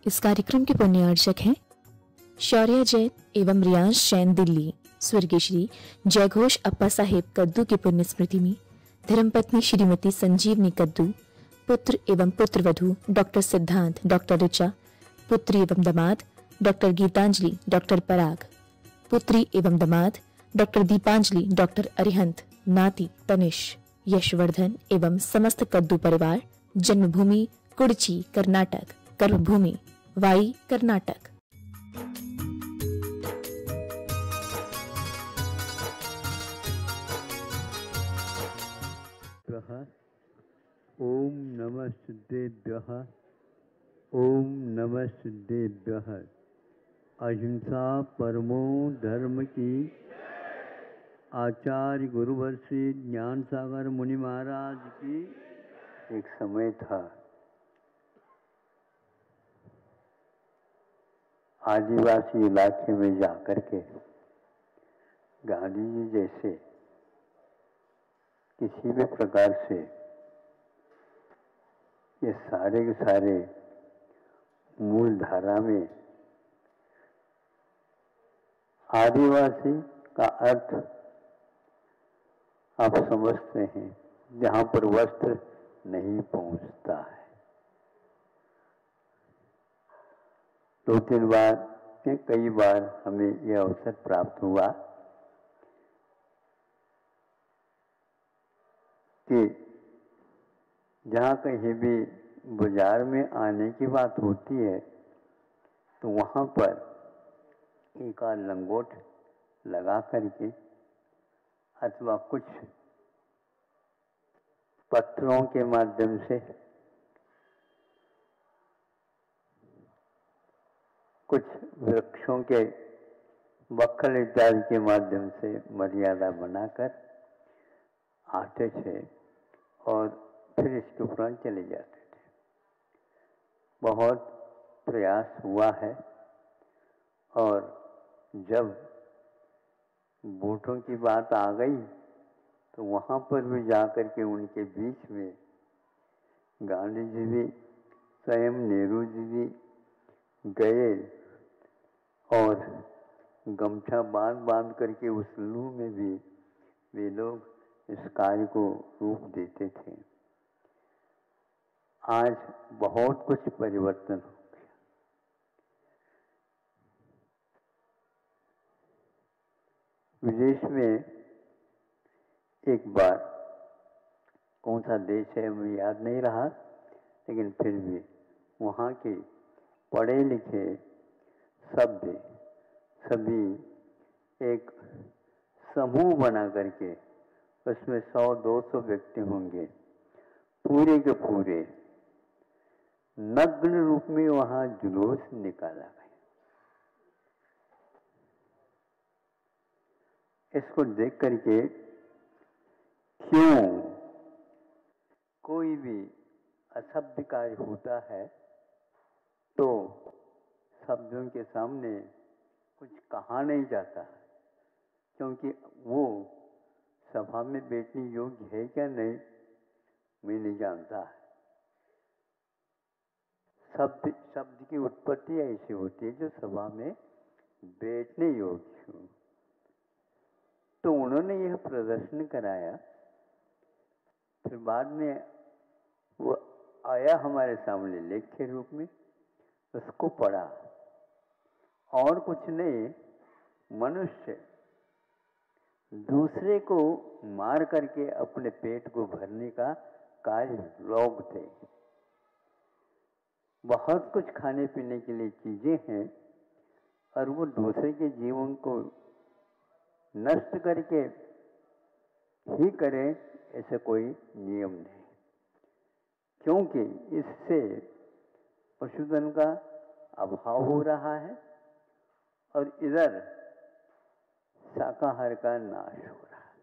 इस कार्यक्रम के पुण्यार्चक हैं शौर्या जैन एवं रियांश जैन, दिल्ली। स्वर्गीय श्री जयघोष अप्पा साहेब कद्दू की पुण्य स्मृति में धर्मपत्नी श्रीमती संजीवनी कद्दू, पुत्र एवं पुत्रवधू डॉक्टर सिद्धांत, डॉक्टर ऋचा, पुत्री एवं दामाद डॉक्टर गीतांजलि, डॉक्टर पराग, पुत्री एवं दामाद डॉक्टर दीपांजलि, डॉक्टर अरिहंत, नाती तनिष, यशवर्धन एवं समस्त कद्दू परिवार। जन्मभूमि कुडची, कर्नाटक। कर्मभूमि वाई, कर्नाटक। ओम नमः सिद्धेभ्यः, ओम नमः सिद्धेभ्यः। अहिंसा परमो धर्म की। आचार्य गुरुवर्षी ज्ञान सागर मुनि महाराज की। एक समय था, आदिवासी इलाके में जाकर के गांधी जी जैसे किसी भी प्रकार से ये सारे के सारे मूल धारा में आदिवासी का अर्थ आप समझते हैं, जहां पर वस्त्र नहीं पहुंचता है। 2-3 बार कई बार हमें यह अवसर प्राप्त हुआ कि जहाँ कहीं भी बाजार में आने की बात होती है तो वहाँ पर एक आध लंगोट लगा करके अथवा कुछ पत्थरों के माध्यम से, कुछ वृक्षों के बक्खल इत्यादि के माध्यम से मर्यादा बनाकर आते थे और फिर इसके उपरांत चले जाते थे। बहुत प्रयास हुआ है और जब वोटों की बात आ गई तो वहाँ पर भी जाकर के उनके बीच में गांधी जी भी, स्वयं नेहरू जी भी गए और गमछा बांध करके उस लू में भी वे लोग इस कार्य को रूप देते थे। आज बहुत कुछ परिवर्तन हो गया। विदेश में एक बार, कौन सा देश है मुझे याद नहीं रहा, लेकिन फिर भी वहाँ के पढ़े लिखे सभ्य सभी एक समूह बना करके, उसमें 100-200 व्यक्ति होंगे, पूरे के पूरे नग्न रूप में वहाँ जुलूस निकाला गया। इसको देख करके क्यों कोई भी असभ्य कार्य होता है तो सभ्यों के सामने कुछ कहा नहीं जाता, क्योंकि वो सभा में बैठने योग्य है क्या नहीं मैं नहीं जानता। शब्द की उत्पत्ति ऐसी होती है जो सभा में बैठने योग्य हो। तो उन्होंने यह प्रदर्शन कराया, फिर बाद में वो आया हमारे सामने लेख के रूप में, उसको पढ़ा। और कुछ नहीं, मनुष्य दूसरे को मार करके अपने पेट को भरने का कार्य लोग थे। बहुत कुछ खाने पीने के लिए चीजें हैं और वो दूसरे के जीवन को नष्ट करके ही करें, ऐसा कोई नियम नहीं, क्योंकि इससे पशुधन का अभाव हो रहा है और इधर शाकाहार का नाश हो रहा है।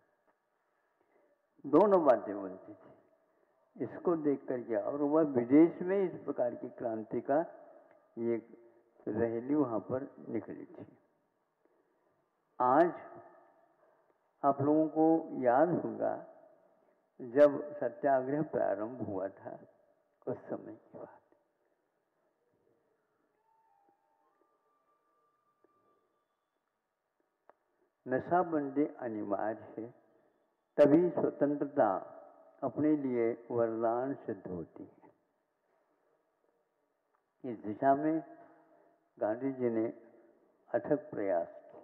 दोनों बातें बनती थी। इसको देख करके, और वह विदेश में इस प्रकार की क्रांति का एक रैली वहाँ पर निकली थी। आज आप लोगों को याद होगा जब सत्याग्रह प्रारंभ हुआ था, उस समय की बात। नशाबंदी अनिवार्य है, तभी स्वतंत्रता अपने लिए वरदान सिद्ध होती है। इस दिशा में गांधी जी ने अथक प्रयास किए।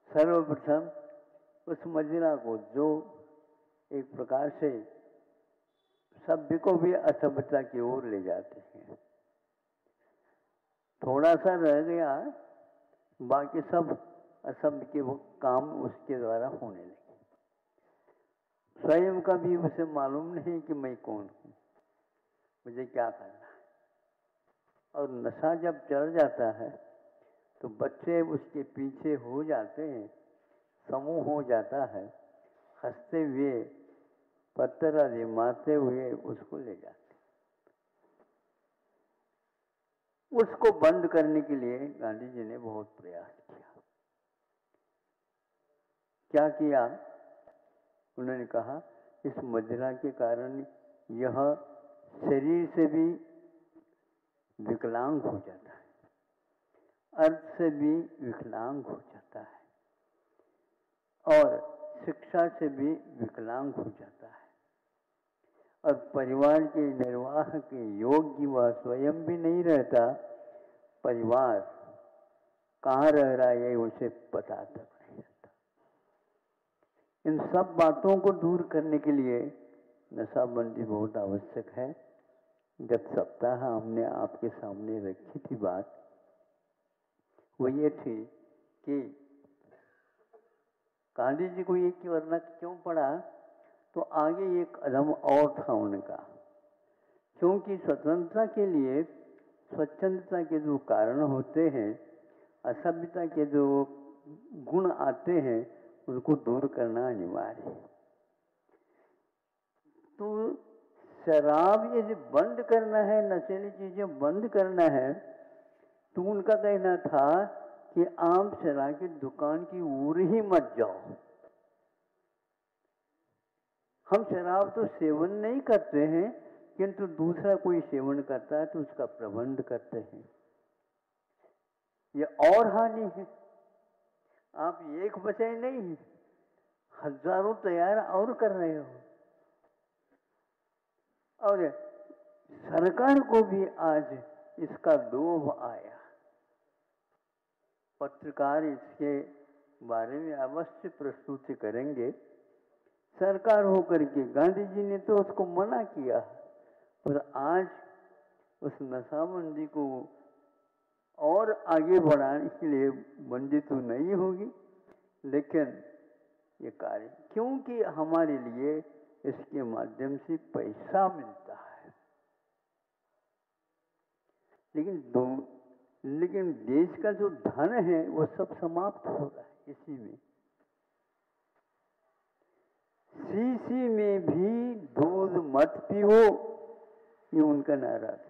सर्वप्रथम उस मदिरा को, जो एक प्रकार से सभ्य को भी असभ्यता की ओर ले जाते हैं, थोड़ा सा रह गया, बाकी सब असभ्य के वो काम उसके द्वारा होने लगे। स्वयं का भी उसे मालूम नहीं कि मैं कौन हूँ, मुझे क्या करना है। और नशा जब चढ़ जाता है तो बच्चे उसके पीछे हो जाते हैं, समूह हो जाता है, हंसते हुए पत्थर आदि मारते हुए उसको ले जाते। उसको बंद करने के लिए गांधी जी ने बहुत प्रयास किया। क्या किया? उन्होंने कहा इस मदिरा के कारण यह शरीर से भी विकलांग हो जाता है, अर्थ से भी विकलांग हो जाता है, और शिक्षा से भी विकलांग हो जाता है, और परिवार के निर्वाह के योग्य वह स्वयं भी नहीं रहता। परिवार कहाँ रह रहा है उसे पता तक नहीं रहता। इन सब बातों को दूर करने के लिए नशाबंदी बहुत आवश्यक है। गत सप्ताह हमने आपके सामने रखी थी बात, वो ये थी कि गांधी जी को ये करना क्यों पड़ा, तो आगे एक कदम और था उनका, क्योंकि स्वतंत्रता के लिए स्वच्छंदता के जो कारण होते हैं, असभ्यता के जो गुण आते हैं, उनको दूर करना अनिवार्य है। तो शराब यदि बंद करना है, नशीली चीजें बंद करना है, तो उनका कहना था कि आप शराब की दुकान की ओर ही मत जाओ। हम शराब तो सेवन नहीं करते हैं, किंतु दूसरा कोई सेवन करता है तो उसका प्रबंध करते हैं। ये और हानि है। आप एक बचाए नहीं, हजारों तैयार और कर रहे हो। और सरकार को भी आज इसका लोभ आया। पत्रकार इसके बारे में अवश्य प्रस्तुति करेंगे। सरकार होकर के गांधी जी ने तो उसको मना किया, पर आज उस नशाबंदी को और आगे बढ़ाने के लिए बंदी तो नहीं होगी, लेकिन ये कार्य, क्योंकि हमारे लिए इसके माध्यम से पैसा मिलता है, लेकिन देश का जो धन है वो सब समाप्त हो रहा है इसी में। शीशी में भी दूध मत पियो, ये उनका नारा था।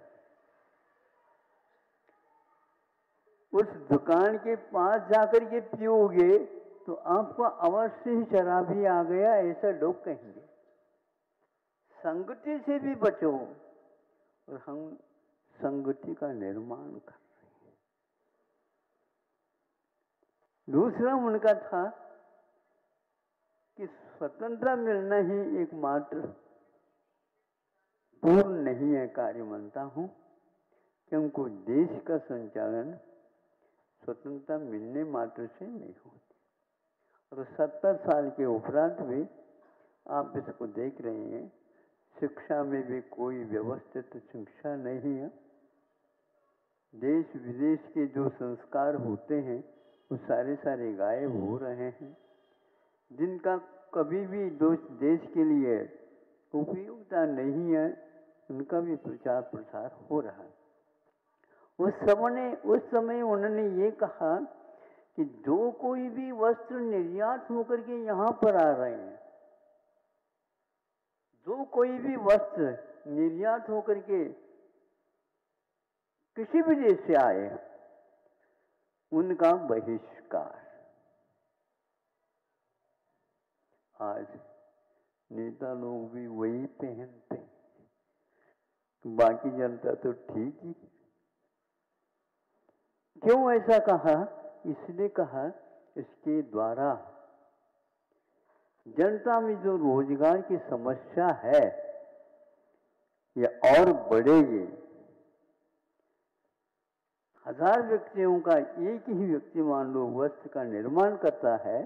उस दुकान के पास जाकर के पियोगे तो आपको अवश्य ही शराबी आ गया, ऐसा लोग कहेंगे। संगति से भी बचो, और हम संगति का निर्माण कर रहे हैं। दूसरा उनका था कि स्वतंत्रता मिलना ही एकमात्र पूर्ण नहीं है कार्य मानता हूं, क्योंकि देश का संचालन स्वतंत्रता मिलने मात्र से नहीं होती। और 70 साल के उपरांत भी आप इसको देख रहे हैं, शिक्षा में भी कोई व्यवस्थित शिक्षा नहीं है। देश विदेश के जो संस्कार होते हैं वो सारे गायब हो रहे हैं, जिनका कभी भी देश के लिए उपयोगिता नहीं है, उनका भी प्रचार प्रसार हो रहा है। उस समय उन्होंने ये कहा कि जो कोई भी वस्त्र निर्यात होकर के यहाँ पर आ रहे हैं, जो कोई भी वस्त्र निर्यात होकर के किसी भी देश से आए, उनका बहिष्कार। आज नेता लोग भी वही पहनते, बाकी जनता तो ठीक ही। क्यों ऐसा कहा? इसलिए कहा इसके द्वारा जनता में जो रोजगार की समस्या है यह और बढ़ेगी। 1000 व्यक्तियों का एक ही व्यक्ति मान लो वस्त्र का निर्माण करता है,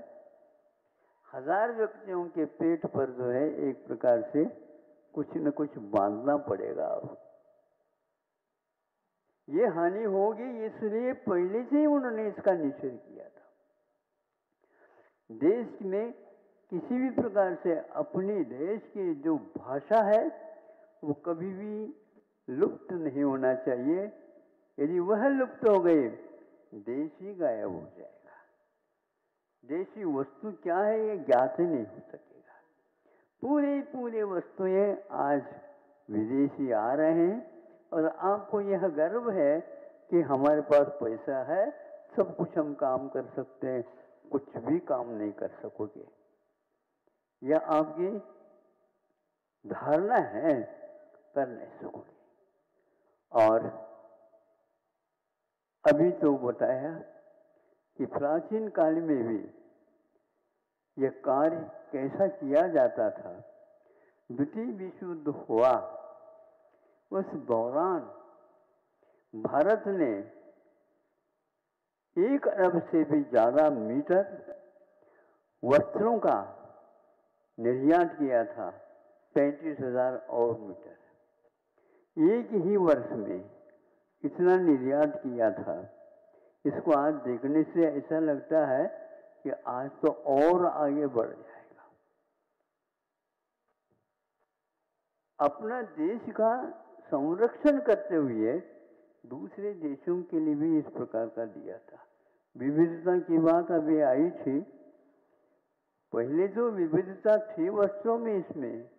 1000 व्यक्तियों के पेट पर जो है एक प्रकार से कुछ न कुछ बांधना पड़ेगा। अब ये हानि होगी, इसलिए पहले से ही उन्होंने इसका निषेध किया था। देश में किसी भी प्रकार से अपने देश की जो भाषा है वो कभी भी लुप्त नहीं होना चाहिए। यदि वह लुप्त हो गई देश ही गायब हो जाएगा। देशी वस्तु क्या है ये ज्ञात ही नहीं हो सकेगा। पूरे वस्तुएं आज विदेशी आ रहे हैं और आपको यह गर्व है कि हमारे पास पैसा है, सब कुछ हम काम कर सकते हैं, कुछ भी काम नहीं कर सकोगे। यह आपकी धारणा है, कर नहीं सकोगे। और अभी तो बताया कि प्राचीन काल में भी यह कार्य कैसा किया जाता था। द्वितीय विश्व युद्ध हुआ, उस दौरान भारत ने 1 अरब से भी ज्यादा मीटर वस्त्रों का निर्यात किया था, 35,000 और मीटर एक ही वर्ष में इतना निर्यात किया था। इसको आज देखने से ऐसा लगता है कि आज तो और आगे बढ़ जाएगा। अपना देश का संरक्षण करते हुए दूसरे देशों के लिए भी इस प्रकार का दिया था। विविधता की बात अभी आई थी, पहले जो विविधता थी वस्त्रों में इसमें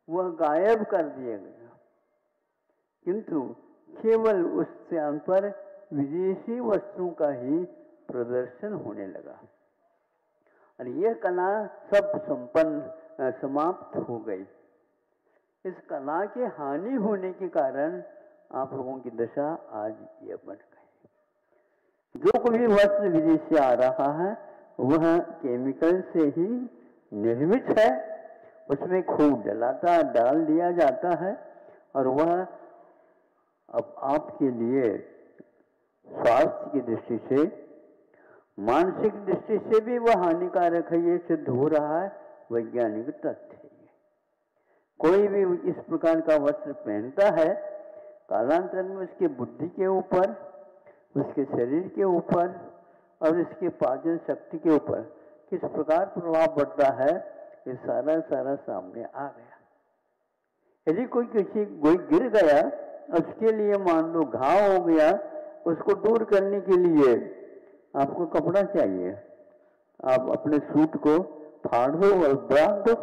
वह गायब कर दिया गया, किंतु केवल उस स्थान पर विदेशी वस्त्रों का ही प्रदर्शन होने लगा और यह कला सब समाप्त हो गई। इस कला के हानि होने के कारण आप लोगों की दशा आज यह बन गई। जो कोई वस्त्र विदेश से आ रहा है वह केमिकल से ही निर्मित है, उसमें खूब डाल दिया जाता है और वह अब आपके लिए स्वास्थ्य की दृष्टि से, मानसिक दृष्टि से भी वह हानिकारक है, ये सिद्ध हो रहा है, वैज्ञानिक तथ्य है। कोई भी इस प्रकार का वस्त्र पहनता है, कालांतर में उसके बुद्धि के ऊपर, उसके शरीर के ऊपर और इसके पाचन शक्ति के ऊपर किस प्रकार प्रभाव पड़ता है, ये सारा सामने आ गया। यदि कोई गिर गया, उसके लिए मान लो घाव हो गया, उसको दूर करने के लिए आपको कपड़ा चाहिए, आप अपने सूट को फाड़ दो और बांध दो,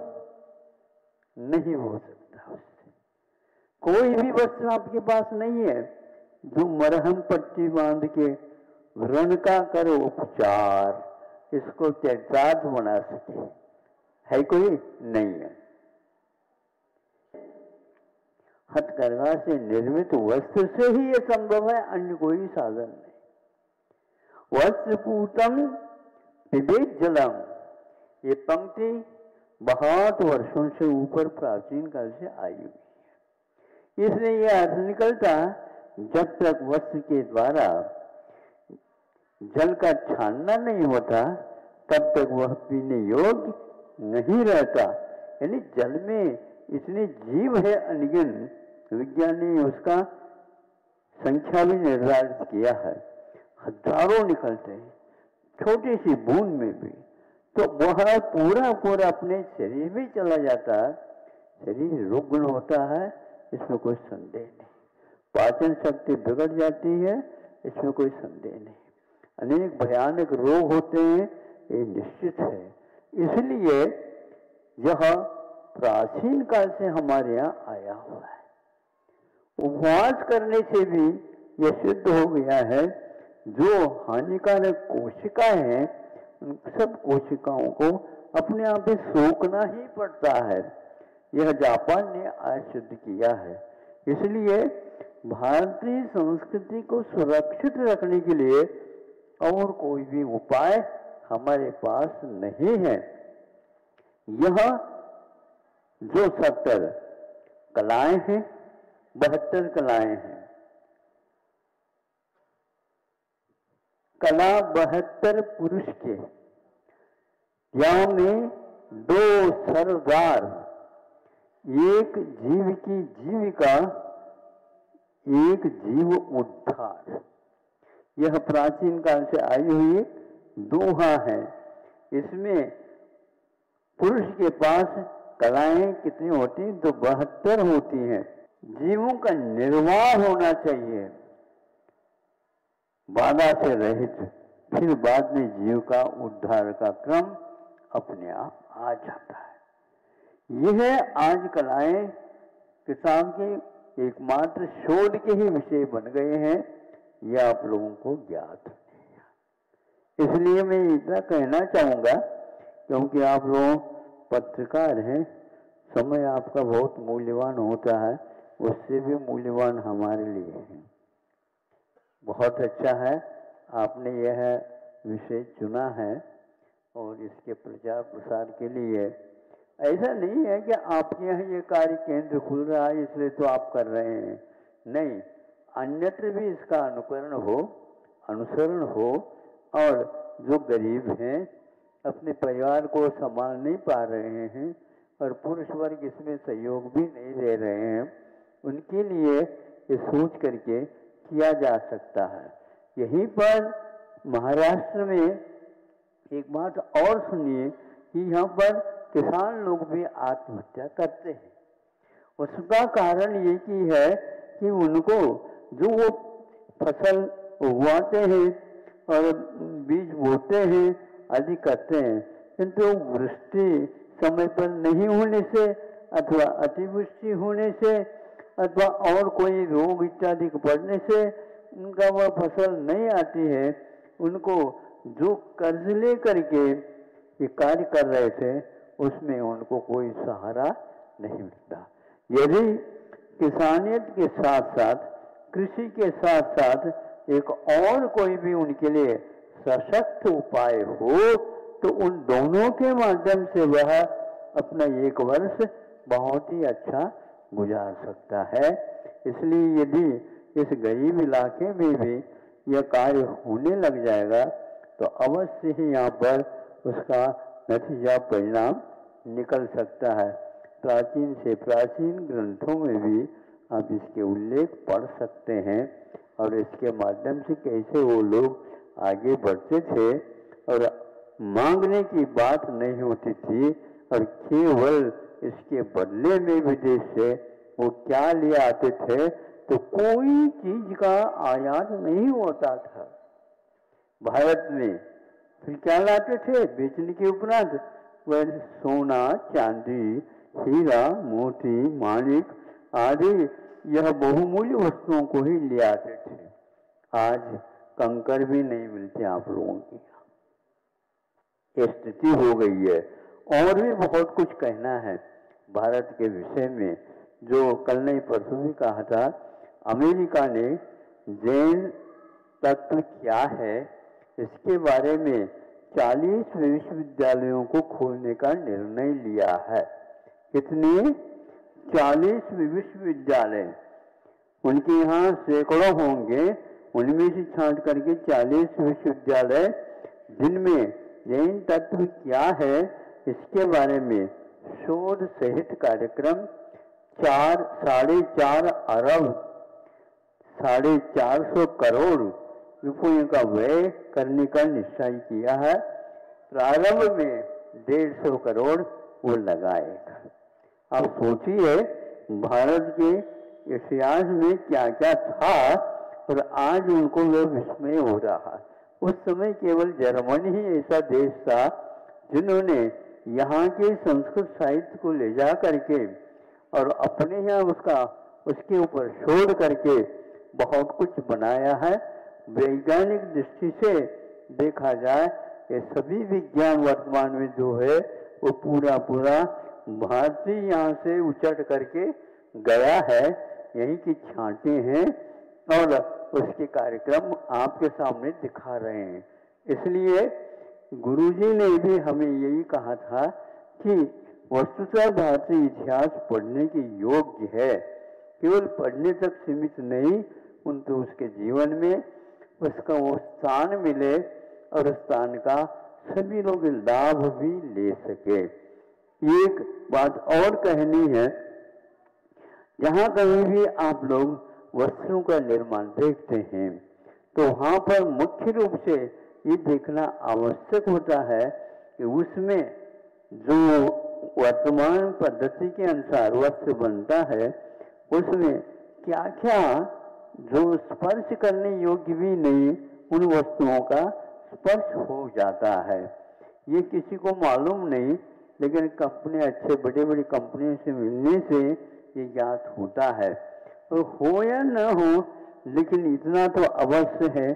नहीं हो सकता उससे। कोई भी वस्त्र आपके पास नहीं है जो मरहम पट्टी बांध के व्रण का करो उपचार इसको चैतार्थ बना सके, है कोई? नहीं है। हथकरघा से निर्मित वस्त्र से ही यह संभव है, अन्य कोई साधन नहीं। वस्त्रपूतम पिबेत जलम, ये पंक्ति बहुत वर्षों से ऊपर प्राचीन काल से आई हुई है। इसलिए यह अर्थ निकलता, जब तक वस्त्र के द्वारा जल का छानना नहीं होता तब तक वह पीने योग्य नहीं रहता। यानी जल में इतने जीव है अनगिन, विज्ञान ने उसका संख्या भी निर्धारित किया है, हजारों निकलते हैं छोटी सी बूंद में भी, तो वह पूरा अपने शरीर में चला जाता है, शरीर रुग्ण होता है, इसमें कोई संदेह नहीं। पाचन शक्ति बिगड़ जाती है, इसमें कोई संदेह नहीं। अनेक भयानक रोग होते हैं, ये निश्चित है। इसलिए यह प्राचीन काल से हमारे यहाँ आया हुआ है। उपवास करने से भी यह सिद्ध हो गया है, जो हानिकारक कोशिकाएं हैं उन सब कोशिकाओं को अपने आप ही सोखना ही पड़ता है। यह जापान ने आज सिद्ध किया है। इसलिए भारतीय संस्कृति को सुरक्षित रखने के लिए और कोई भी उपाय हमारे पास नहीं है। यह जो 70 कलाएं हैं, 72 कलाएं हैं। कला 72 पुरुष के, में 2 सरदार, एक जीव की जीविका, एक जीव उद्धार। यह प्राचीन काल से आई हुई दोहा है। इसमें पुरुष के पास कलाएं कितनी होती? तो 72 होती हैं। जीवों का निर्वाह होना चाहिए बाधा से रहित, फिर बाद में जीव का उद्धार का क्रम अपने आप आ जाता है। यह आज कलाएं किताब के एकमात्र शोध के ही विषय बन गए हैं, यह आप लोगों को ज्ञात नहीं है। इसलिए मैं इतना कहना चाहूँगा, क्योंकि आप लोग पत्रकार हैं, समय आपका बहुत मूल्यवान होता है, उससे भी मूल्यवान हमारे लिए है। बहुत अच्छा है आपने यह विषय चुना है और इसके प्रचार प्रसार के लिए। ऐसा नहीं है कि आपके यहाँ ये कार्य केंद्र खुल रहा है इसलिए तो आप कर रहे हैं, नहीं, अन्यत्र भी इसका अनुकरण हो, अनुसरण हो। और जो गरीब हैं, अपने परिवार को संभाल नहीं पा रहे हैं और पुरुष वर्ग इसमें सहयोग भी नहीं दे रहे हैं, उनके लिए ये सोच करके किया जा सकता है। यहीं पर महाराष्ट्र में एक बात और सुनिए कि यहाँ पर किसान लोग भी आत्महत्या करते हैं। उसका कारण ये की है कि उनको जो वो फसल उगाते हैं और बीज बोते हैं आदि करते हैं, किंतु वृष्टि समय पर नहीं होने से अथवा अतिवृष्टि होने से अथवा और कोई रोग इत्यादि पड़ने से उनका वह फसल नहीं आती है। उनको जो कर्ज ले करके ये कार्य कर रहे थे उसमें उनको कोई सहारा नहीं मिलता। यदि किसानियत के साथ साथ, कृषि के साथ साथ एक और कोई भी उनके लिए सशक्त उपाय हो तो उन दोनों के माध्यम से वह अपना 1 वर्ष बहुत ही अच्छा गुजार सकता है। इसलिए यदि इस गरीब इलाके में भी यह कार्य होने लग जाएगा तो अवश्य ही यहाँ पर उसका नतीजा परिणाम निकल सकता है। प्राचीन से प्राचीन ग्रंथों में भी आप इसके उल्लेख पढ़ सकते हैं और इसके माध्यम से कैसे वो लोग आगे बढ़ते थे और मांगने की बात नहीं होती थी और केवल इसके बदले में विदेश से वो क्या ले आते थे, तो कोई चीज का आयात नहीं होता था भारत में। फिर क्या लाते थे बेचने के उपरांत? वह सोना, चांदी, हीरा, मोती, माणिक आदि यह बहुमूल्य वस्तुओं को ही ले आते थे। आज कंकर भी नहीं मिलते आप लोगों की, ये स्थिति हो गई है। और भी बहुत कुछ कहना है भारत के विषय में, जो कल नहीं परसों भी कहा था। अमेरिका ने जैन तत्व क्या है इसके बारे में 40 विश्वविद्यालयों को खोलने का निर्णय लिया है। कितने? 40 विश्वविद्यालय। उनके यहाँ सैकड़ों होंगे, उनमें से छांट करके 40 विश्वविद्यालय जिनमें जैन तत्व क्या है इसके बारे में शोध सहित कार्यक्रम 4.5 अरब 450 करोड़ रुपये का व्यय करने का निश्चय किया है। प्रारंभ में 150 करोड़ वो लगाएगा। अब सोचिए भारत के इतिहास में क्या क्या था और आज उनको वह विस्मय हो रहा। उस समय केवल जर्मनी ही ऐसा देश था जिन्होंने यहाँ के संस्कृत साहित्य को ले जा करके और अपने यहाँ उसके ऊपर शोध करके बहुत कुछ बनाया है। वैज्ञानिक दृष्टि से देखा जाए ये सभी विज्ञान वर्तमान में जो है वो पूरा भारतीय यहाँ से उचट करके गया है। यही की छांटे हैं और उसके कार्यक्रम आपके सामने दिखा रहे हैं। इसलिए गुरुजी ने भी हमें यही कहा था कि वस्तुतः भारतीय इतिहास पढ़ने के योग्य है, केवल पढ़ने तक सीमित नहीं, उनको उसके जीवन में उसका वो स्थान मिले और उस स्थान का सभी लोग लाभ भी ले सके। एक बात और कहनी है, जहाँ कहीं भी आप लोग वस्त्रों का निर्माण देखते हैं तो वहाँ पर मुख्य रूप से ये देखना आवश्यक होता है कि उसमें जो वर्तमान पद्धति के अनुसार वस्त्र बनता है उसमें क्या क्या जो स्पर्श करने योग्य भी नहीं उन वस्तुओं का स्पर्श हो जाता है। ये किसी को मालूम नहीं, लेकिन कंपनी अच्छे बड़े बड़ी कंपनियों से मिलने से ये ज्ञात होता है। तो हो या न हो, लेकिन इतना तो अवश्य है,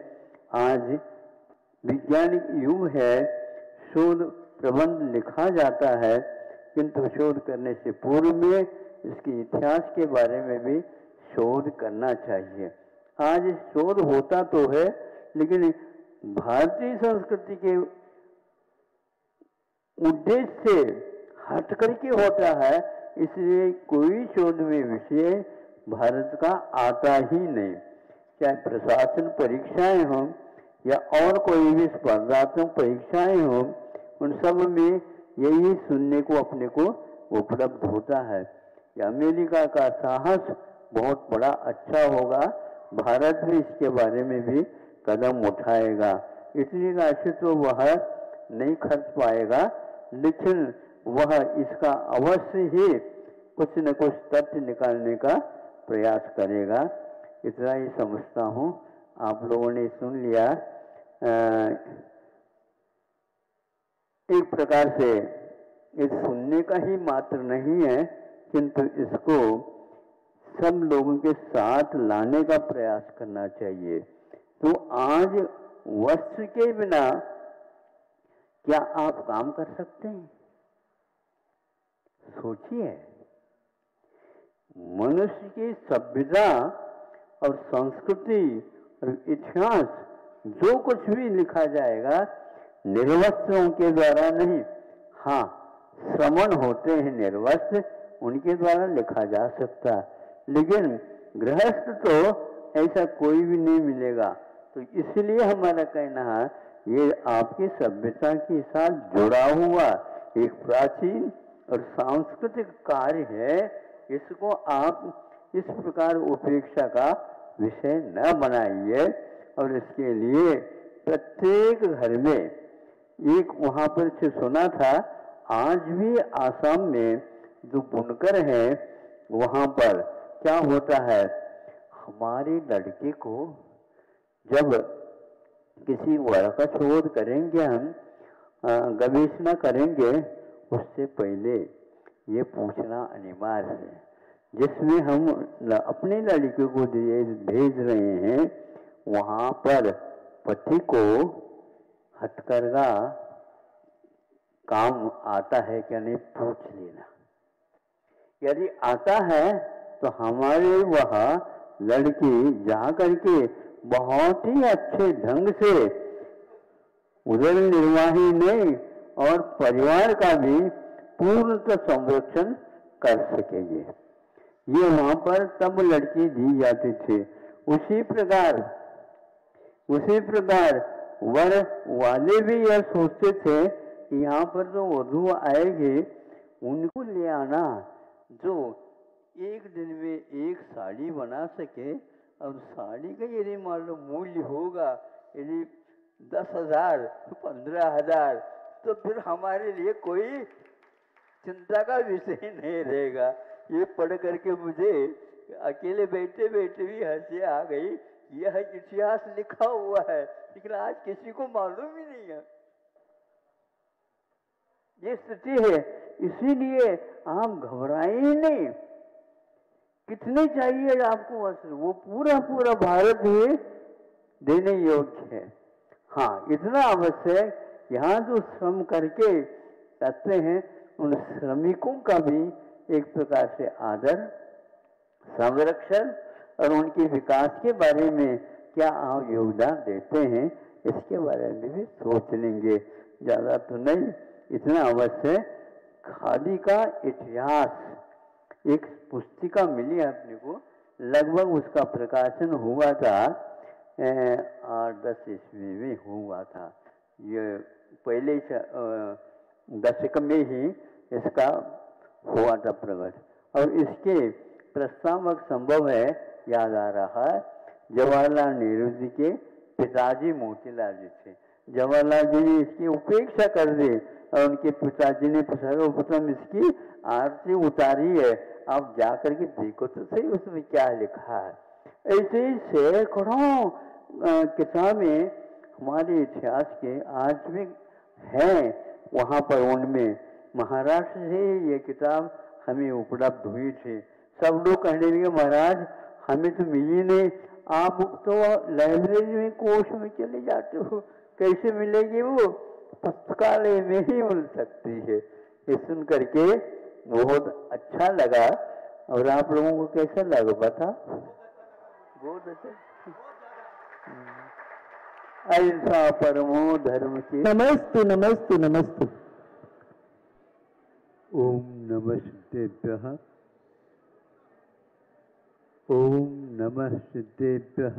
आज वैज्ञानिक युग है, शोध प्रबंध लिखा जाता है, किंतु शोध करने से पूर्व में इसके इतिहास के बारे में भी शोध करना चाहिए। आज शोध होता तो है, लेकिन भारतीय संस्कृति के उद्देश्य से हट करके होता है, इसलिए कोई शोध में विषय भारत का आता ही नहीं। चाहे प्रशासन परीक्षाएं हों या और कोई भी स्पर्धात्मक परीक्षाएं हों, उन सब में यही सुनने को अपने को उपलब्ध होता है कि अमेरिका का साहस बहुत बड़ा अच्छा होगा, भारत भी इसके बारे में भी कदम उठाएगा। इतनी राशि तो वह नहीं खर्च पाएगा, लेकिन वह इसका अवश्य ही कुछ न कुछ तथ्य निकालने का प्रयास करेगा। इतना ही समझता हूँ। आप लोगों ने सुन लिया। एक प्रकार से ये सुनने का ही मात्र नहीं है, किंतु इसको सब लोगों के साथ लाने का प्रयास करना चाहिए। तो आज वस्त्र के बिना क्या आप काम कर सकते हैं? सोचिए, मनुष्य की सभ्यता और संस्कृति और इतिहास जो कुछ भी लिखा जाएगा निर्वस्त्रों के द्वारा नहीं। हाँ, श्रमण होते हैं निर्वस्त्र, उनके द्वारा लिखा जा सकता, लेकिन गृहस्थ तो ऐसा कोई भी नहीं मिलेगा। तो इसलिए हमारा कहना है ये आपकी सभ्यता के साथ जुड़ा हुआ एक प्राचीन और सांस्कृतिक कार्य है। इसको आप इस प्रकार उपेक्षा का विषय न बनाइए। और इसके लिए प्रत्येक घर में एक वहाँ पर से सुना था, आज भी आसाम में जो बुनकर हैं वहाँ पर क्या होता है, हमारे लड़के को जब किसी वर्ग का शोध करेंगे, हम गवेषणा करेंगे, उससे पहले ये पूछना अनिवार्य है, जिसमें हम अपने लड़के को भेज रहे हैं वहाँ पर पति को हथकरघा काम आता है क्या नहीं पूछ लेना। यदि आता है तो हमारे वहाँ लड़की जा करके बहुत ही अच्छे ढंग से उदर निर्वाही नहीं और परिवार का भी पूर्णतः संरक्षण कर सकेंगे। ये वहां पर तब लड़की दी जाती थी। उसी प्रकार वर वाले भी यह सोचते थे कि यहाँ पर जो वधू आएगी उनको ले आना जो एक दिन में एक साड़ी बना सके। अब साड़ी का यदि मान लो मूल्य होगा यदि 10,000 15,000, तो फिर हमारे लिए कोई चिंता का विषय नहीं रहेगा। ये पढ़ करके मुझे अकेले बैठे बैठे भी हंसी आ गई। यह इतिहास लिखा हुआ है, लेकिन आज किसी को मालूम ही नहीं है। ये स्थिति है, इसीलिए आप घबराए ही नहीं। कितने चाहिए आपको वस्त्र, वो पूरा पूरा भारत ही देने योग्य है। हाँ, इतना अवश्य यहाँ जो श्रम करके करते हैं उन श्रमिकों का भी एक प्रकार से आदर, संरक्षण और उनके विकास के बारे में क्या आप योगदान देते हैं, इसके बारे में भी सोच लेंगे। ज़्यादा तो नहीं, इतना अवश्य। खादी का इतिहास एक पुस्तिका मिली अपने को, लगभग उसका प्रकाशन हुआ था 8-10 ईस्वी में हुआ था। ये पहले दशक में ही इसका हुआ था प्रकट, और इसके प्रस्तावक संभव है, याद आ रहा है, जवाहरलाल नेहरू जी के पिताजी मोतीलाल जी थे। जवाहरलाल जी ने इसकी उपेक्षा कर दी और उनके पिताजी ने सर्वप्रथम इसकी आरती उतारी है। आप जाकर के देखो तो सही उसमें क्या लिखा है। ऐसे ही सैकड़ों किताबें हमारे इतिहास के आज भी हैं वहाँ पर। उनमें महाराष्ट्र से ये किताब हमें उपलब्ध हुई थी। सब लोग कहने लगे महाराज हमें तो मिली नहीं, आप तो लाइब्रेरी में कोष में चले जाते हो, कैसे मिलेगी? वो पुस्तकालय में ही मिल सकती है। ये सुन करके बहुत अच्छा लगा। और आप लोगों को कैसा लगा बता? बहुत अच्छा। अहिंसा परमो धर्म की। नमस्ते नमस्ते नमस्ते। ओम नमः सिद्धेभ्यः, ओम नमः सिद्धेभ्यः,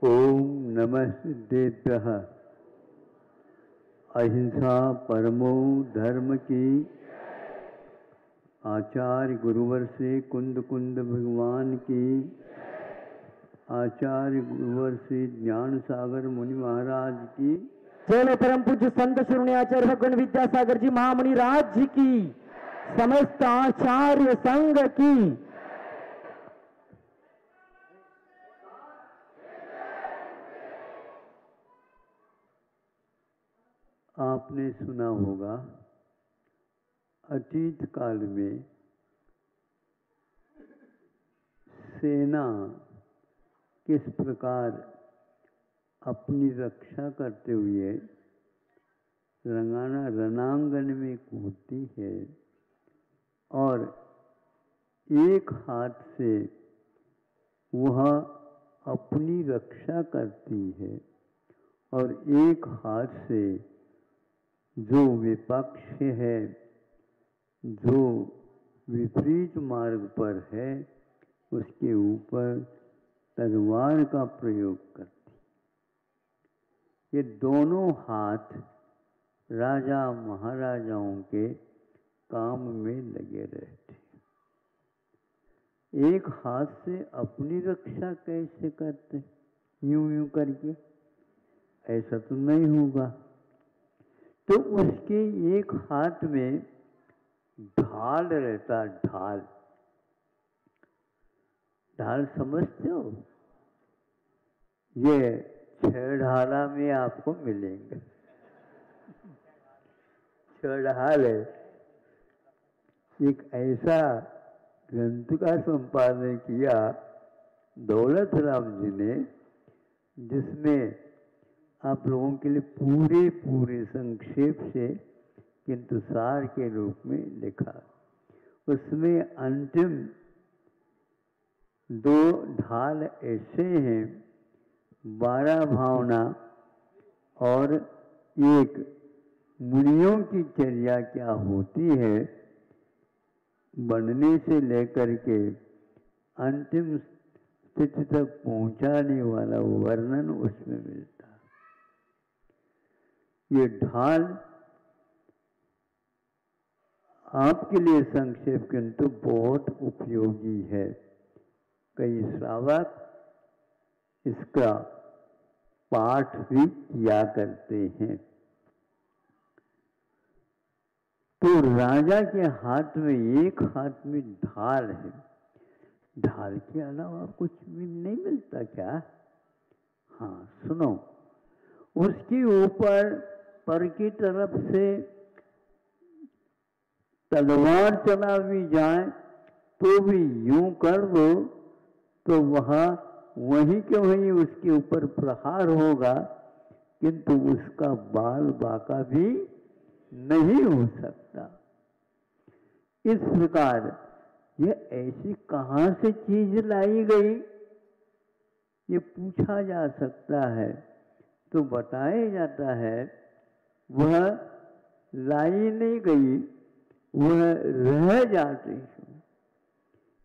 ओम नमः सिद्धेभ्यः। अहिंसा परमो धर्म की। आचार्य गुरुवर से कुंद कुंद भगवान की। आचार्य गुरुवर से ज्ञान सागर मुनि महाराज की। जय परम पूज्य संत श्रोणी आचार्य भगवान विद्यासागर जी महामुनि राज जी की। समस्त आचार्य संघ की। आपने सुना होगा अतीत काल में सेना किस प्रकार अपनी रक्षा करते हुए रणांगन में कूदती है और एक हाथ से वह अपनी रक्षा करती है और एक हाथ से जो विपक्ष है, जो विपरीत मार्ग पर है, उसके ऊपर तलवार का प्रयोग करती। ये दोनों हाथ राजा महाराजाओं के काम में लगे रहते। एक हाथ से अपनी रक्षा कैसे करते? यूं यूं करके? ऐसा तो नहीं होगा। तो उसके एक हाथ में ढाल रहता। ढाल, ढाल समझते हो? ये 6 ढाला में आपको मिलेंगे। 6 ढाल है। एक ऐसा ग्रंथ का संपादन किया दौलत राम जी ने, जिसमें आप लोगों के लिए पूरे संक्षेप से किंतु सार के रूप में लिखा। उसमें अंतिम 2 ढाल ऐसे हैं, 12 भावना और एक मुनियों की चर्या क्या होती है, बनने से लेकर के अंतिम स्थिति तक पहुंचाने वाला वर्णन उसमें मिलता। ये ढाल आपके लिए संक्षेप किंतु बहुत उपयोगी है। कई श्रावक इसका पाठ भी किया करते हैं। तो राजा के हाथ में एक हाथ में ढाल है। ढाल के अलावा कुछ भी नहीं मिलता क्या? हाँ सुनो, उसके ऊपर पर की तरफ से तलवार चला भी जाए तो भी यूं कर दो तो वहीं के वहीं उसके ऊपर प्रहार होगा, किंतु उसका बाल बाका भी नहीं हो सकता। इस प्रकार ये ऐसी कहाँ से चीज लाई गई, ये पूछा जा सकता है। तो बताया जाता है वह लाई नहीं गई, वह रह जाती है।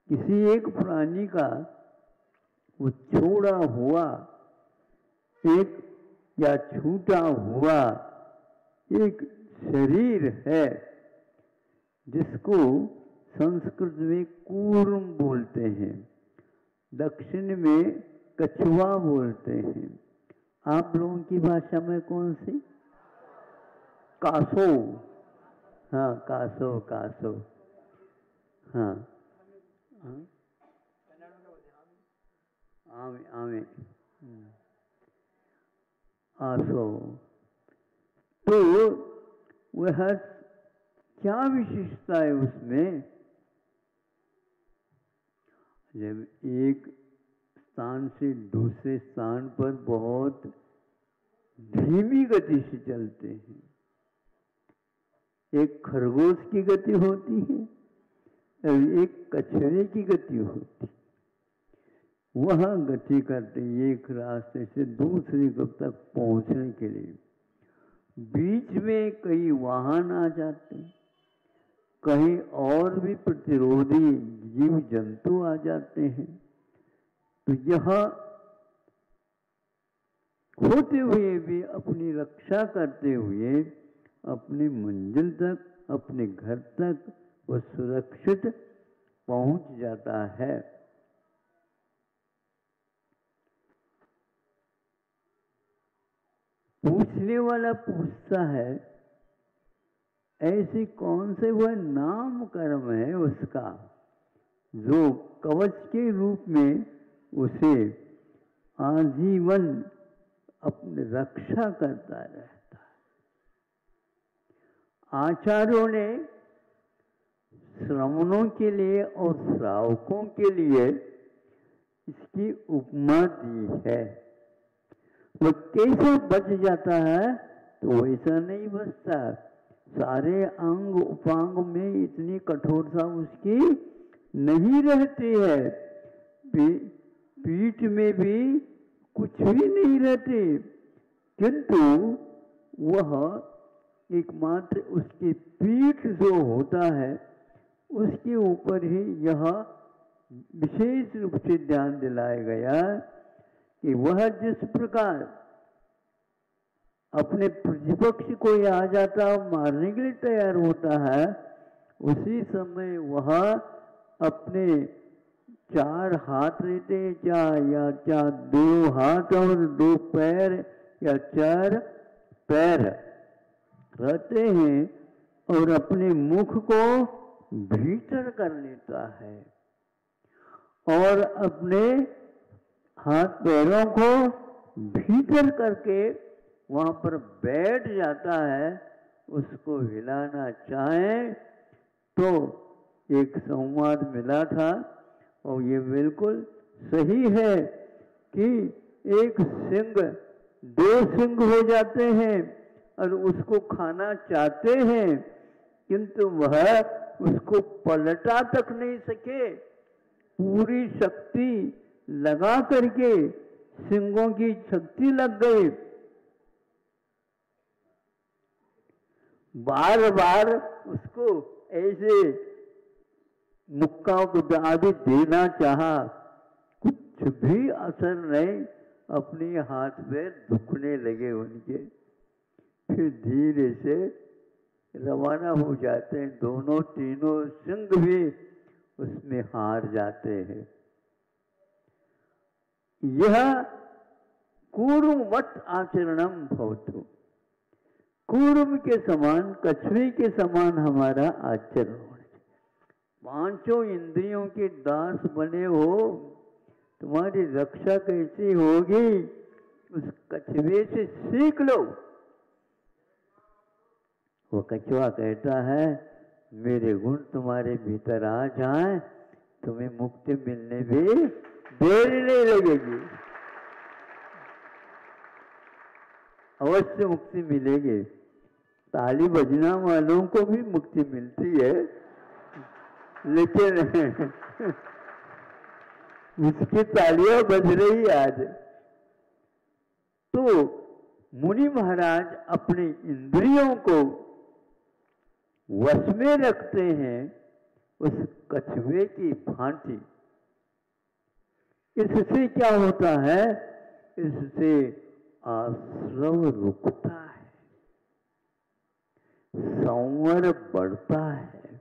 किसी एक प्राणी का वो छोड़ा हुआ एक या छूटा हुआ एक शरीर है, जिसको संस्कृत में कूर्म बोलते हैं, दक्षिण में कछुआ बोलते हैं। आप लोगों की भाषा में कौन सी? कासो। हाँ, कासो कासो। हाँ, आमे आमे आसो। तो वह क्या विशेषता है उसमें? जब एक स्थान से दूसरे स्थान पर बहुत धीमी गति से चलते हैं, एक खरगोश की गति होती है और एक कछुए की गति होती है। वह गति करते एक रास्ते से दूसरी तक पहुंचने के लिए बीच में कई वाहन आ जाते हैं, कहीं और भी प्रतिरोधी जीव जंतु आ जाते हैं। तो यह होते हुए भी अपनी रक्षा करते हुए अपनी मंजिल तक, अपने घर तक वह सुरक्षित पहुंच जाता है। पूछने वाला पूछता है, ऐसी कौन से वह नाम कर्म है उसका जो कवच के रूप में उसे आजीवन अपनी रक्षा करता रहता है। आचार्यों ने श्रवणों के लिए और श्रावकों के लिए इसकी उपमा दी है। वो कैसे बच जाता है? तो वैसा नहीं बचता। सारे अंग उपांग में इतनी कठोरता उसकी नहीं रहती है, पीठ में भी कुछ भी नहीं रहती, किंतु वह एकमात्र उसकी पीठ जो होता है उसके ऊपर ही यह विशेष रूप से ध्यान दिलाया गया कि वह जिस प्रकार अपने प्रतिपक्ष को आ जाता मारने के लिए तैयार होता है, उसी समय वह अपने 4 हाथ रहते या 2 हाथ और 2 पैर या 4 पैर रहते हैं और अपने मुख को भीतर कर लेता है और अपने हाथ पैरों को भीतर करके वहां पर बैठ जाता है। उसको हिलाना चाहे तो एक संवाद मिला था और ये बिल्कुल सही है कि एक सिंह 2 सिंह हो जाते हैं और उसको खाना चाहते हैं, किंतु वह उसको पलटा तक नहीं सके। पूरी शक्ति लगा करके सिंहों की शक्ति लग गई, बार बार उसको ऐसे मुक्का को आदि देना चाहा, कुछ भी असर नहीं, अपने हाथ में दुखने लगे उनके। फिर धीरे से रवाना हो जाते हैं, दोनों तीनों सिंह भी उसमें हार जाते हैं। यह कूर्मवत् आचरणम भवतु, कूर्म के समान, कछुए के समान हमारा आचरण होना चाहिए। 5 इंद्रियों के दास बने हो, तुम्हारी रक्षा कैसी होगी? उस कछुए से सीख लो। वो कछुआ कहता है, मेरे गुण तुम्हारे भीतर आ जाएं, तुम्हें मुक्ति मिलने भी देर नहीं लगेगी, अवश्य मुक्ति मिलेगी। ताली बजना वालों को भी मुक्ति मिलती है, लेकिन उसकी तालियां बज रही आज। तो मुनि महाराज अपने इंद्रियों को वश में रखते हैं उस कछुए की भांति। इससे क्या होता है? इससे आश्रव रुकता है, संवर बढ़ता है,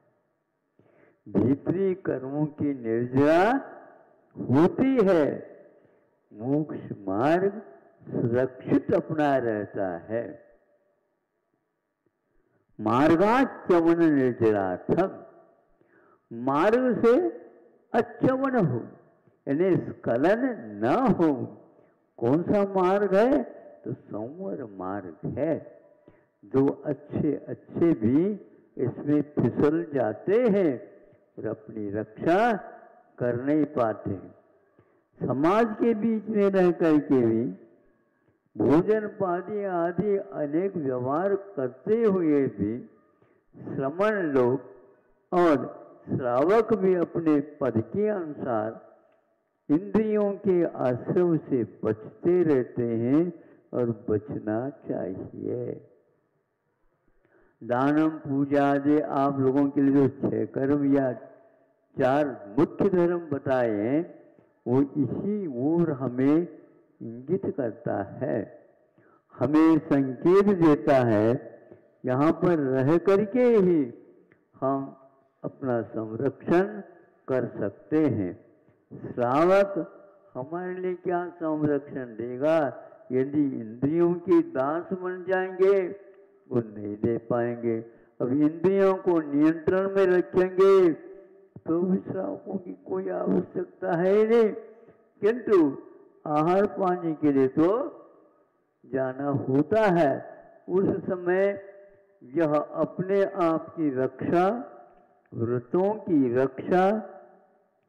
भीतरी कर्मों की निर्जरा होती है, मोक्ष मार्ग सुरक्षित अपना रहता है। मार्गाच्चवन निर्जरार्थम, मार्ग से अच्छवन हो, यानी स्खलन न हो। कौन सा मार्ग है? तो संवर मार्ग है। जो अच्छे अच्छे भी इसमें फिसल जाते हैं और अपनी रक्षा कर नहीं पाते। समाज के बीच में रह करके भी भोजन पानी आदि अनेक व्यवहार करते हुए भी श्रमण लोग और श्रावक भी अपने पद के अनुसार इंद्रियों के आश्रव से बचते रहते हैं और बचना चाहिए। दानम पूजा आदि आप लोगों के लिए जो 6 कर्म या 4 मुख्य धर्म बताए हैं वो इसी ओर हमें इंगित करता है, हमें संकेत देता है। यहाँ पर रह करके ही हम अपना संरक्षण कर सकते हैं। श्रावक हमारे लिए क्या संरक्षण देगा? यदि इंद्रियों के दास बन जाएंगे वो नहीं दे पाएंगे। अब इंद्रियों को नियंत्रण में रखेंगे तो भी श्रावकों की कोई आवश्यकता है ही नहीं, किंतु आहार पानी के लिए तो जाना होता है। उस समय यह अपने आप की रक्षा, व्रतों की रक्षा,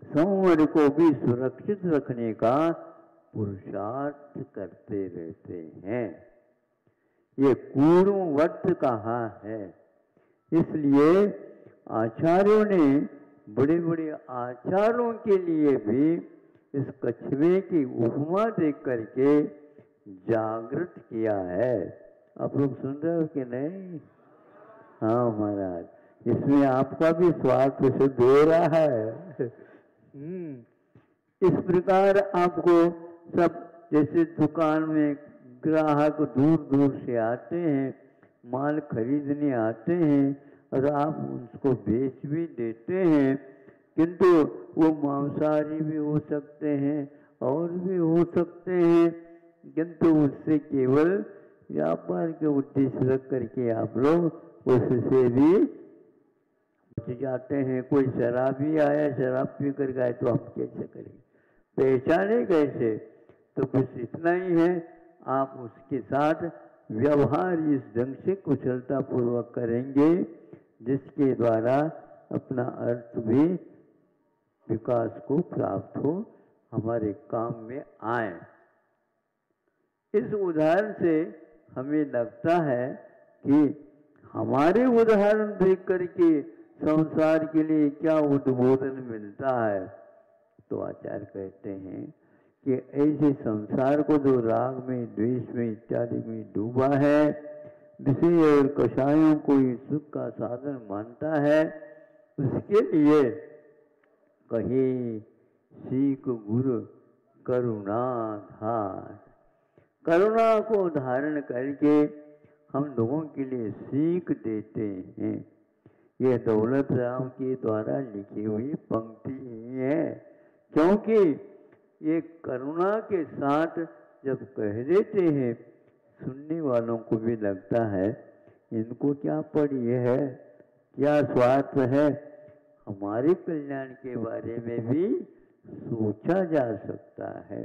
संवर को भी सुरक्षित रखने का पुरुषार्थ करते रहते हैं। ये कूर्मवत कहा है। इसलिए आचार्यों ने बड़े बड़े आचारों के लिए भी इस कछुए की उपमा देख करके जागृत किया है। आप लोग सुन रहे हो कि नहीं? हाँ महाराज, इसमें आपका भी स्वार्थ सिद्ध हो रहा है। इस प्रकार आपको सब, जैसे दुकान में ग्राहक दूर दूर से आते हैं, माल खरीदने आते हैं और आप उसको बेच भी देते हैं, किंतु वो मांसाहारी भी हो सकते हैं और भी हो सकते हैं, किंतु उससे केवल व्यापार के उद्देश्य रख करके आप लोग उससे भी बच जाते हैं। कोई शराबी आया, शराब पी कर गए तो हम कैसे करेंगे, पहचाने कैसे? तो बस इतना ही है, आप उसके साथ व्यवहार इस ढंग से कुशलता पूर्वक करेंगे जिसके द्वारा अपना अर्थ भी विकास को प्राप्त हो, हमारे काम में आए। इस उदाहरण से हमें लगता है कि हमारे उदाहरण देख करके संसार के लिए क्या उद्बोधन मिलता है। तो आचार्य कहते हैं कि ऐसे संसार को जो राग में, द्वेष में इत्यादि में डूबा है, विषय और कषायों को सुख का साधन मानता है, उसके लिए कहे सीख गुरु करुणा धार। करुणा को धारण करके हम लोगों के लिए सीख देते हैं। यह दौलत राम के द्वारा लिखी हुई पंक्ति ही है, क्योंकि ये करुणा के साथ जब कह देते हैं, सुनने वालों को भी लगता है इनको क्या पड़ी है, क्या स्वार्थ है। हमारे कल्याण के बारे में भी सोचा जा सकता है,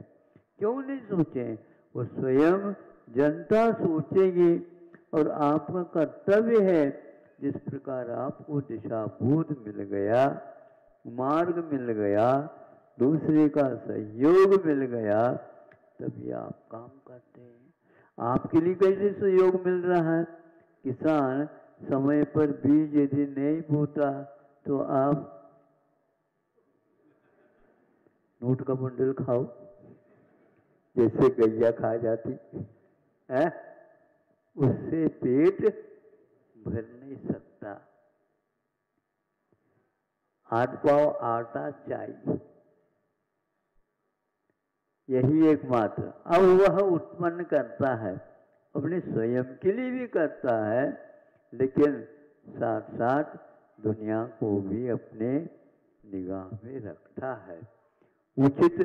क्यों नहीं सोचें? वो स्वयं जनता सोचेगी और आपका कर्तव्य है, जिस प्रकार आपको दिशा बोध मिल गया, मार्ग मिल गया, दूसरे का सहयोग मिल गया, तभी आप काम करते हैं। आपके लिए कैसे सहयोग मिल रहा है? किसान समय पर बीज यदि नहीं बोता तो आप नोट का बंडल खाओ जैसे गैया खा जाती है, उससे पेट भर नहीं सकता। हाथ पाव आटा चाहिए, यही एकमात्र। अब वह उत्पन्न करता है, अपने स्वयं के लिए भी करता है, लेकिन साथ साथ दुनिया को भी अपने निगाह में रखता है। उचित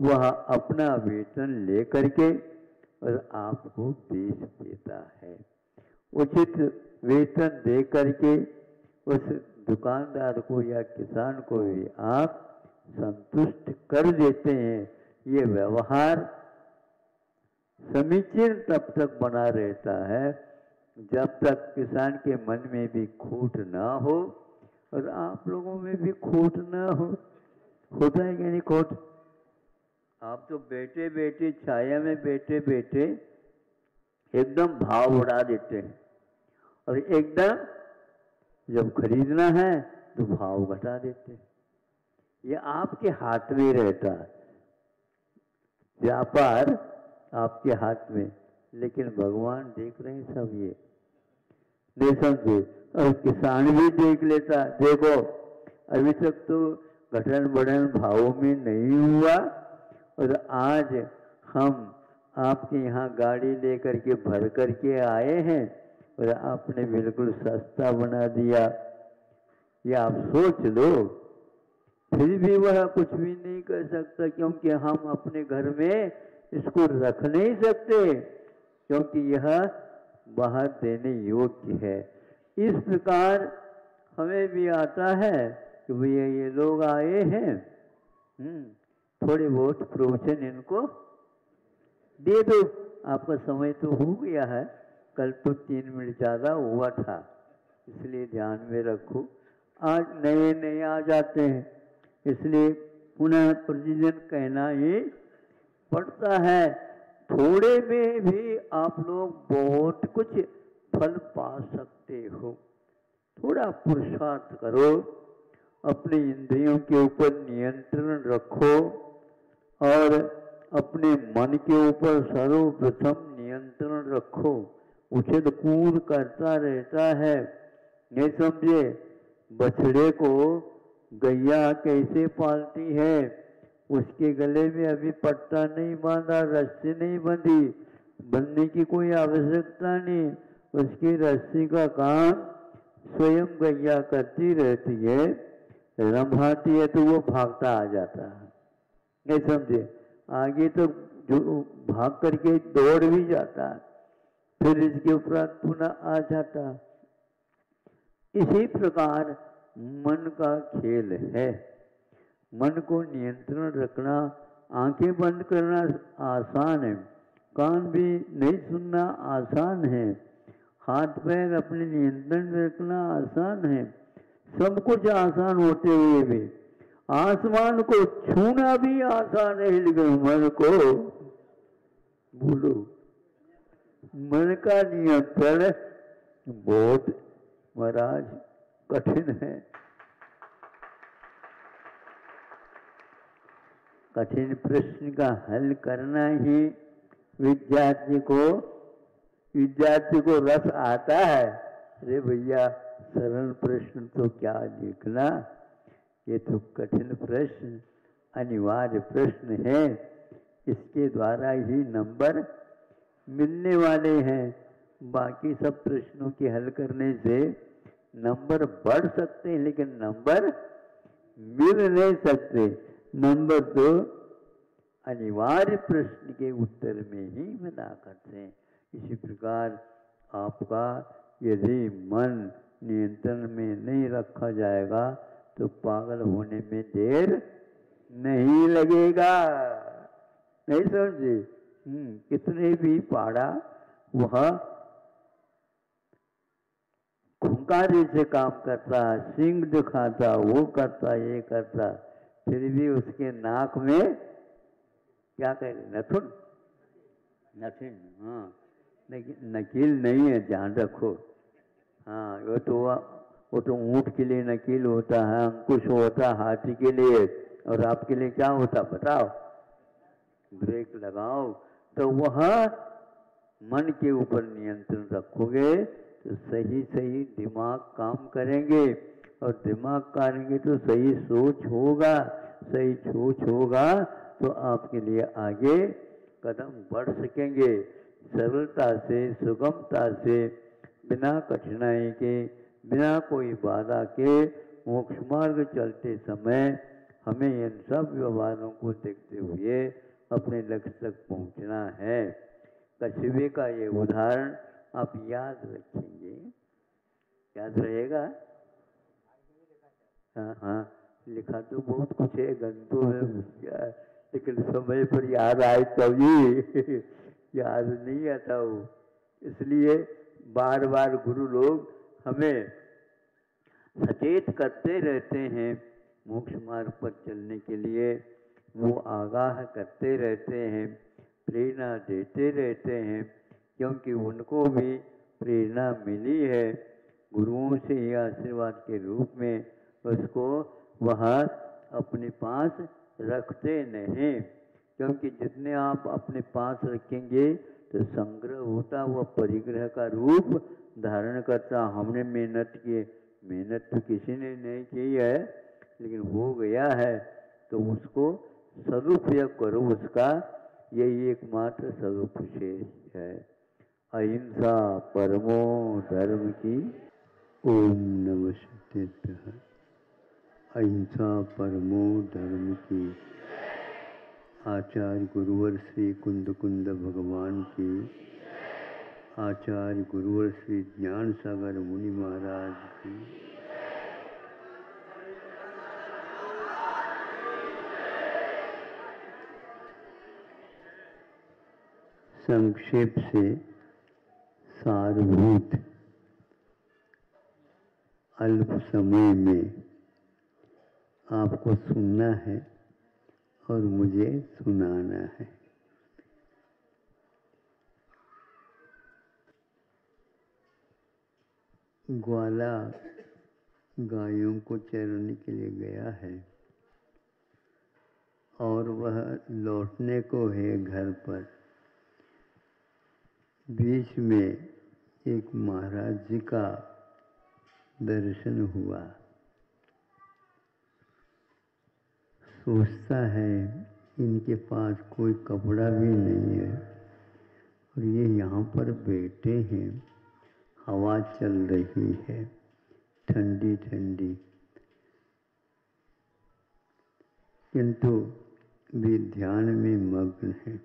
वह अपना वेतन लेकर के और आपको बेच देता है। उचित वेतन दे करके उस दुकानदार को या किसान को भी आप संतुष्ट कर देते हैं। ये व्यवहार समीचीन तब तक बना रहता है जब तक किसान के मन में भी खोट ना हो और आप लोगों में भी खोट ना हो। होता है कि नहीं खोट? आप तो बैठे बैठे छाया में बैठे बैठे एकदम भाव बढ़ा देते हैं और एकदम जब खरीदना है तो भाव घटा देते हैं। ये आपके हाथ में रहता है, व्यापार आपके हाथ में, लेकिन भगवान देख रहे हैं सब। ये नहीं समझे? और किसान भी देख लेता, देखो अभी तक तो घटन बढ़न भावों में नहीं हुआ और आज हम आपके यहाँ गाड़ी लेकर के भर करके आए हैं और आपने बिल्कुल सस्ता बना दिया। ये आप सोच लो। फिर भी वह कुछ भी नहीं कर सकता, क्योंकि हम अपने घर में इसको रख नहीं सकते, क्योंकि यह बाहर देने योग्य है। इस प्रकार हमें भी आता है कि भैया ये लोग आए हैं, थोड़े बहुत प्रोविजन इनको दे दो। आपका समय तो हो गया है, कल तो 3 मिनट ज़्यादा हुआ था, इसलिए ध्यान में रखो। आज नए नए आ जाते हैं, इसलिए पुनः प्रतिदिन कहना ही पड़ता है। थोड़े में भी आप लोग बहुत कुछ फल पा सकते हो। थोड़ा पुरुषार्थ करो, अपने इंद्रियों के ऊपर नियंत्रण रखो और अपने मन के ऊपर सर्वप्रथम नियंत्रण रखो। उछल कूद करता रहता है, नहीं समझे? बछड़े को गैया कैसे पालती है? उसके गले में अभी पट्टा नहीं बांधा, रस्सी नहीं बंधी, बंधने की कोई आवश्यकता नहीं। उसकी रस्सी का काम स्वयं गैया करती रहती है, रंभाती है तो वो भागता आ जाता है, नहीं समझे? आगे तो जो भाग करके दौड़ भी जाता है, फिर इसके उपरांत पुनः आ जाता। इसी प्रकार मन का खेल है। मन को नियंत्रण रखना, आंखें बंद करना आसान है, कान भी नहीं सुनना आसान है, हाथ पैर अपने नियंत्रण में रखना आसान है। सब कुछ आसान होते हुए भी आसमान को छूना भी आसान है, लेकिन मन को बोलो, मन का नियंत्रण बहुत महाराज कठिन है। कठिन प्रश्न का हल करना ही विद्यार्थी को रस आता है। अरे भैया सरल प्रश्न तो क्या लिखना, ये तो कठिन प्रश्न अनिवार्य प्रश्न है, इसके द्वारा ही नंबर मिलने वाले हैं। बाकी सब प्रश्नों के हल करने से नंबर बढ़ सकते हैं, लेकिन नंबर मिल नहीं सकते। नंबर तो अनिवार्य प्रश्न के उत्तर में ही मिला करते हैं। इसी प्रकार आपका यदि मन नियंत्रण में नहीं रखा जाएगा तो पागल होने में देर नहीं लगेगा, नहीं समझे? कितने भी पाड़ा वह खुंकारी से काम करता, सिंह दिखाता, वो करता, ये करता, फिर भी उसके नाक में क्या कहें? नथुन, नथुन, हाँ, नकील नहीं है, ध्यान रखो। हाँ, वो तो ऊँट के लिए नकील होता है, अंकुश होता है हाथी के लिए, और आपके लिए क्या होता बताओ? ब्रेक लगाओ। तो वहाँ मन के ऊपर नियंत्रण रखोगे तो सही सही दिमाग काम करेंगे, और दिमाग करेंगे तो सही सोच होगा, सही सोच होगा तो आपके लिए आगे कदम बढ़ सकेंगे सरलता से, सुगमता से, बिना कठिनाई के, बिना कोई बाधा के। मोक्ष मार्ग चलते समय हमें इन सब व्यवहारों को देखते हुए अपने लक्ष्य तक पहुंचना है। कछुए का ये उदाहरण आप याद रखेंगे, याद रहेगा? हाँ हाँ, लिखा तो बहुत कुछ है, घंटों में घुस गया, लेकिन समय पर याद आए तभी याद नहीं आता वो। इसलिए बार बार गुरु लोग हमें सचेत करते रहते हैं मोक्ष मार्ग पर चलने के लिए। वो आगाह करते रहते हैं, प्रेरणा देते रहते हैं, क्योंकि उनको भी प्रेरणा मिली है गुरुओं से ही आशीर्वाद के रूप में। उसको वहाँ अपने पास रखते नहीं, क्योंकि जितने आप अपने पास रखेंगे तो संग्रह होता, वह परिग्रह का रूप धारण करता। हमने मेहनत की, मेहनत तो किसी ने नहीं की है, लेकिन हो गया है तो उसको सदुपयोग करो, उसका यही एकमात्र सदुपदेश है। अहिंसा परमो धर्म की। ओम नमः शिवाय। अहिंसा परमो धर्म की। आचार्य गुरुवर श्री कुंद कुंद भगवान की। आचार्य गुरुवर श्री ज्ञान सागर मुनि महाराज की। संक्षेप से सारभूत अल्प समय में आपको सुनना है और मुझे सुनाना है। ग्वाला गायों को चराने के लिए गया है और वह लौटने को है घर पर। बीच में एक महाराज जी का दर्शन हुआ। सोचता है इनके पास कोई कपड़ा भी नहीं है और ये यहाँ पर बैठे हैं, हवा चल रही है ठंडी ठंडी, किंतु वे ध्यान में मग्न है।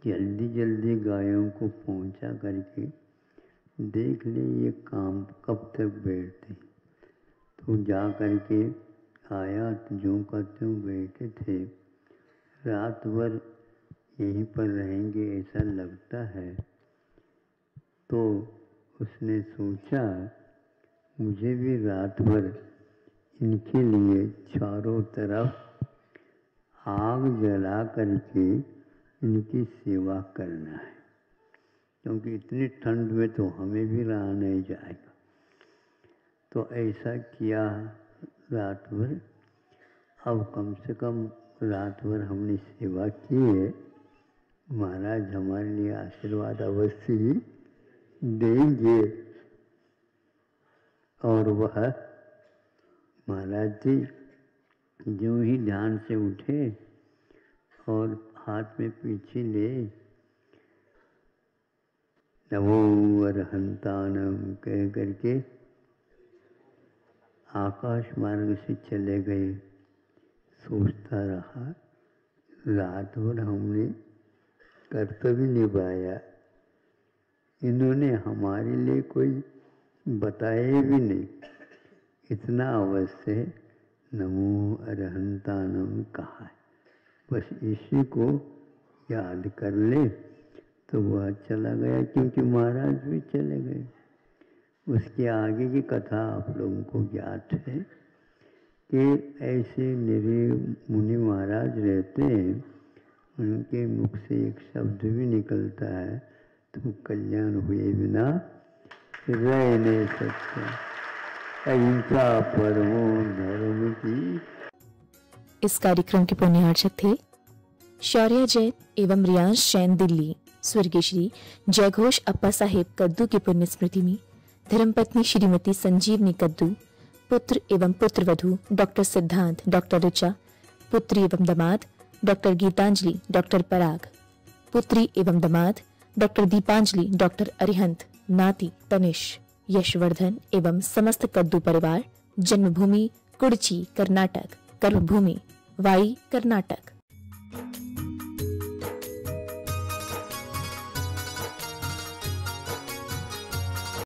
जल्दी जल्दी गायों को पहुंचा करके देख ले ये काम कब तक बैठते। तो जा करके आया तो जो करते हुए बैठे थे, रात भर यहीं पर रहेंगे ऐसा लगता है। तो उसने सोचा मुझे भी रात भर इनके लिए चारों तरफ आग जला करके इनकी सेवा करना है, क्योंकि इतनी ठंड में तो हमें भी रहा नहीं जाएगा। तो ऐसा किया रात भर। अब कम से कम रात भर हमने सेवा की है, महाराज हमारे लिए आशीर्वाद अवश्य ही देंगे। और वह महाराज जी जो ही ध्यान से उठे और हाथ में पीछे ले नमो अरहंतानम कह करके आकाश मार्ग से चले गए। सोचता रहा रात भर हमने कर्तव्य निभाया, इन्होंने हमारे लिए कोई बताए भी नहीं। इतना अवश्य है नमो अरहंतानम कहा है, बस इसी को याद कर ले तो वह चला गया, क्योंकि महाराज भी चले गए। उसके आगे की कथा आप लोगों को ज्ञात है कि ऐसे निरीह मुनि महाराज रहते हैं, उनके मुख से एक शब्द भी निकलता है तो कल्याण हुए बिना रह नहीं सकते। अहिंसा परमो धर्म की। इस कार्यक्रम के पुण्यार्चक थे शौर्या जैन एवं रियांश जैन दिल्ली। स्वर्गीय श्री जयघोष अप्पा साहेब कद्दू की पुण्य स्मृति में धर्मपत्नी श्रीमती संजीवनी कद्दू, पुत्र एवं पुत्रवधू डॉक्टर सिद्धांत, डॉक्टर ऋचा, पुत्री एवं दामाद डॉक्टर गीतांजलि, डॉक्टर पराग, पुत्री एवं दामाद डॉक्टर दीपांजलि, डॉक्टर अरिहंत, नाती तनिष, यशवर्धन एवं समस्त कद्दू परिवार। जन्मभूमि कुडची कर्नाटक, कर्मभूमि वाई कर्नाटक।